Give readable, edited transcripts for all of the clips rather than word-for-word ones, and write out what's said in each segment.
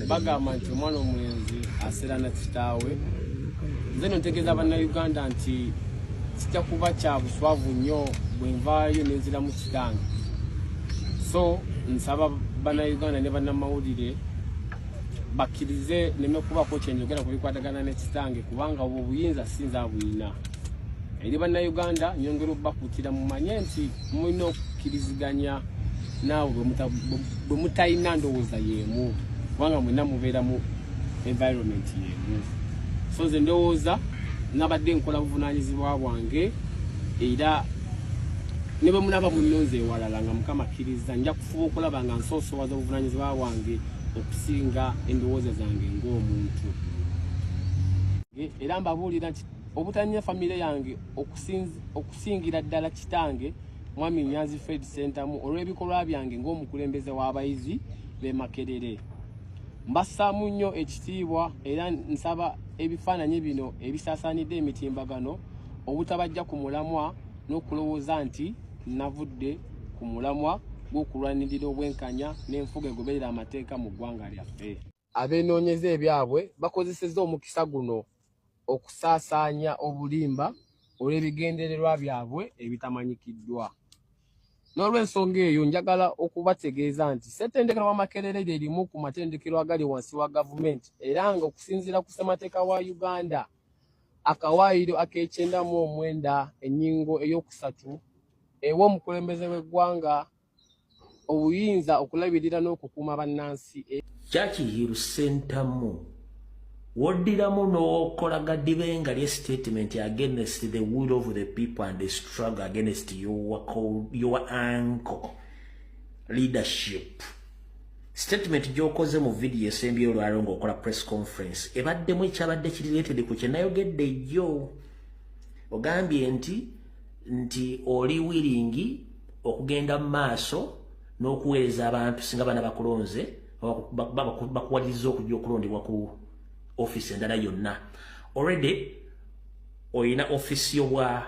bagamba nti omwana omulenzi asera na kitaawe. Nze ntegeeza bannayuganda nti kijja kuba kya buswavu nnyo bwe nvaayo ne nzira mu kitange. So nsaba bannayuganda ne bannamawulire bakkirize neme kubako kyenjogera ku bikwatagana ne kitange kubanga obwo buyinza sinza buyina. Eri bannayuganda nyongera okubakuutira mumanye nti mulina okukkiriziganya naawe bwe mutalina ndowooza yeemu kubanga mwena mubeera mu environment yeemu. So nze ndowooza nabadde nkola buvunaanyizibwa bwange era ne bwe munaba munnonze ewalala nga Mukama akkiriza nja kufuba okulaba nga nsoosowaza obuvunaanyizibwa bwange okusinga endowooza zange ng'omuntu. Era mbabuulira nti obutanya famire yange okusingira ddala kitange Mwami Nyanzi Fred Ssentamu olw'ebikolwa byange ng'omukulembeze w'abayizi b'e Makerere. Mbassaamu nnyo ekitiibwa era nsaba ebifaananyi bino ebisaasaanidde emitimbagano obutabajja ku mulamwa n'okulowooza nti navudde ku mulamwa gw'okulwanirira obwenkanya n'enfuga egoberera amateeka mu ggwanga lyaffe. Abeenoonyeza ebyabwe bakozesezza omukisa guno okusaasaanya obulimba olw'ebigendererwa byabwe ebitamanyikiddwa. N'olw'ensonga eyo njagala okubategeeza nti ssettendekero wa Makerere erimu ku matendekero agali wansi wa gavumenti era nga okusinziira ku ssemateeka wa Uganda akawaayiro ak'E9 ennyingo ey'okusatu ewa omukulembeze w'eggwanga obuyinza okulabirira n'okukuuma bannansi. Kyakiyiru Ssentamu woddiramu n'okolaga dibenga lye statement against the will of the people and the struggle against your uncle leadership. Statement gy'okoze mu video esembye olwalo ng'okola press conference ebaddemu ekyabadde kirireetedde ku kye nayogedde jjo. Ogambye nti oli wiringi okugenda mu maaso n'okuweereza abantu singa bana bakulonze bakuwaliriza okujja okulondebwa ku office endala yonna. Already oyina office y'obwa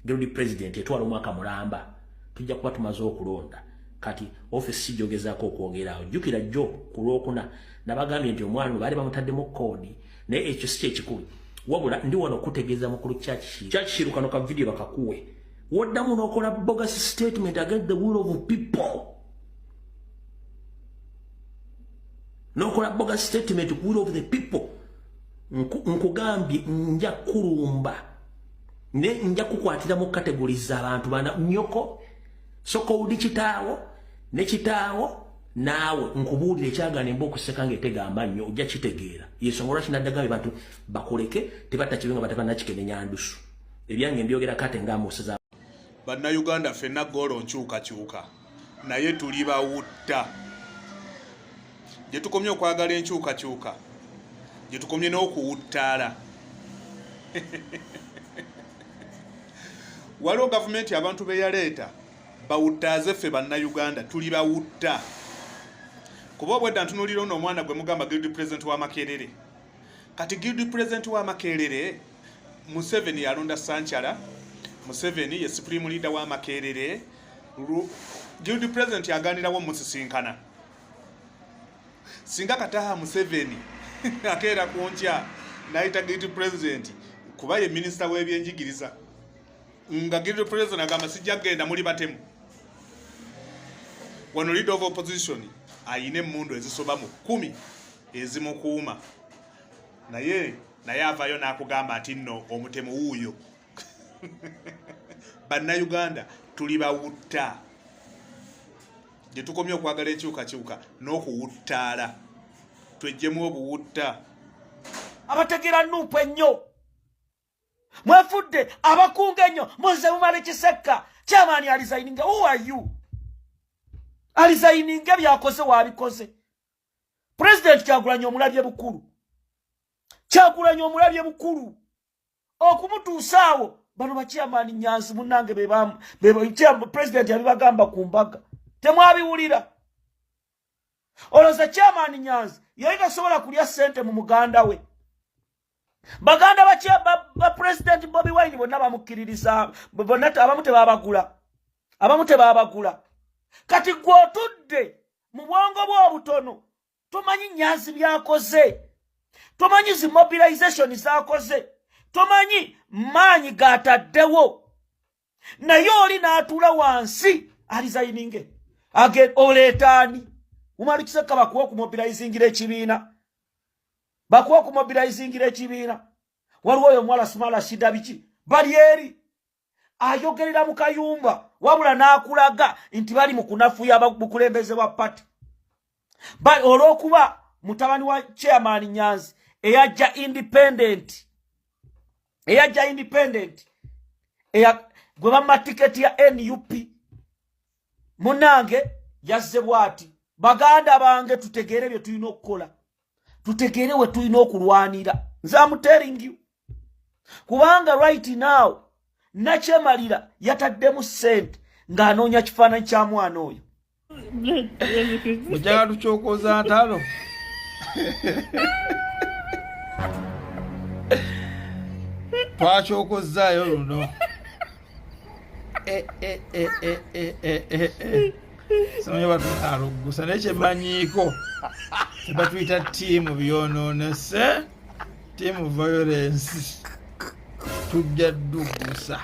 Guilty President etwala omwaka mulamba tujja kuba tumaze okulonda kati office jogezaako okwogerawo. Jjukira jjo ku Lwokuna nabagambye nti omwana baali bamutaddemu koodi naye ekyo si kyekikulu wabula ndi wano okutegeeza mukulu Churchill kano ka video bakakuwe woddamu n'okola bogus statement against the will of people. Nokola bogus statement to will of the people. Nkugambye nja kulumba ne nja kukwatira mu categories z'abantu bana nyoko soko udi kitaawo ne kitaawo naawe nkubuulire ekyagaana emba okusekanga etegamba nnyo ojja kitegeera. Yensonga lwaki naddagambe bantu bakoleke tebatta kibenga batabannakikene ndusu ebyange mbyogera kate ng'amuuseza. Bannayuganda ffenna ggoolo nkyukakyuka naye tuli bawutta. Gye tukomye okwagala enkyukakyuka gye tukomye n'okuwuttaala. Waliwo gavumenti abantu be yaleeta bawuttaaze ffe bannayuganda tuli bawutta. Kuba obwedda ntunuulira ono omwana gwe mugamba Guilty President wa Makerere. Kati Guilty President wa Makerere Museveni yalonda Sanchara. Museveni ye Supreme Leader wa Makerere. Guilty President yaganirawo musisinkana. Singa kataha Museveni akeera kunkya naita Guilty President kuba ye Minister w'ebyenjigiriza nga Guilty President agamba sijja genda muli batemu. Wano Leader of Opposition ayine emmundu ezisoba mu 10 ezimukuuma naye avayo n'akugamba ati nno omutemu wuuyo. Bannayuganda tuli bawutta. Gye tukomye okwagala enkyukakyuka n'okuwuttaala twejjemu obuwutta. Abategeera Nuupu ennyo mwefudde abakunga ennyo muze mumale Kisekka kyamaani alizayininga. Who are you? Alizayininga byakoze wabikoze. President Kyagulanyi omulabye bukulu. Kyagulanyi omulabye bukulu okumutuusaawo bano bakyamaani Nyanzi munnange President yabibagamba ku mbaga temwabiwulira. Oloza kyamaani Nyanzi yali tasobola kulya ssente mu muganda we. Baganda ba President Bobi Wine bonna bamukkiririza bonna abamu tebabagula. Kati gw'otudde mu bwongo bw'obutono tomanyi Nyanzi byakoze, tomanyi zi mobilization zakoze, tomanyi maanyi gataddewo, naye oli n'atuula wansi alizayininge oleetaani. Umali Kiseka bakuwa okumobilizingira ekibiina, bakuwa okumobilizingira ekibiina. Waliwo oyo omuwala Sumala Shida biki bali eri ayogerera mu kayumba, wabula n'akulaga nti bali mu kunafuya bukulembeze bwa pati. Olw'okuba mutabani wa chairman Nyanzi eyajja independent gwe bamma tiketi ya NUP, munange yazze bwati. Baganda bange tutegeere bye tulina okukola, tutegeere we tulina okulwanira. Nze am telling you, kubanga right now Nakyemalira yataddemu sente ng'anoonya kifaananyi kya mwana oyo. Mujaga tuchokoza ntalo. Twachokozaayo luno. Samanya batutalo gusa neche manyiko. Batuyita team byononese, team violence. Tujja dugusa.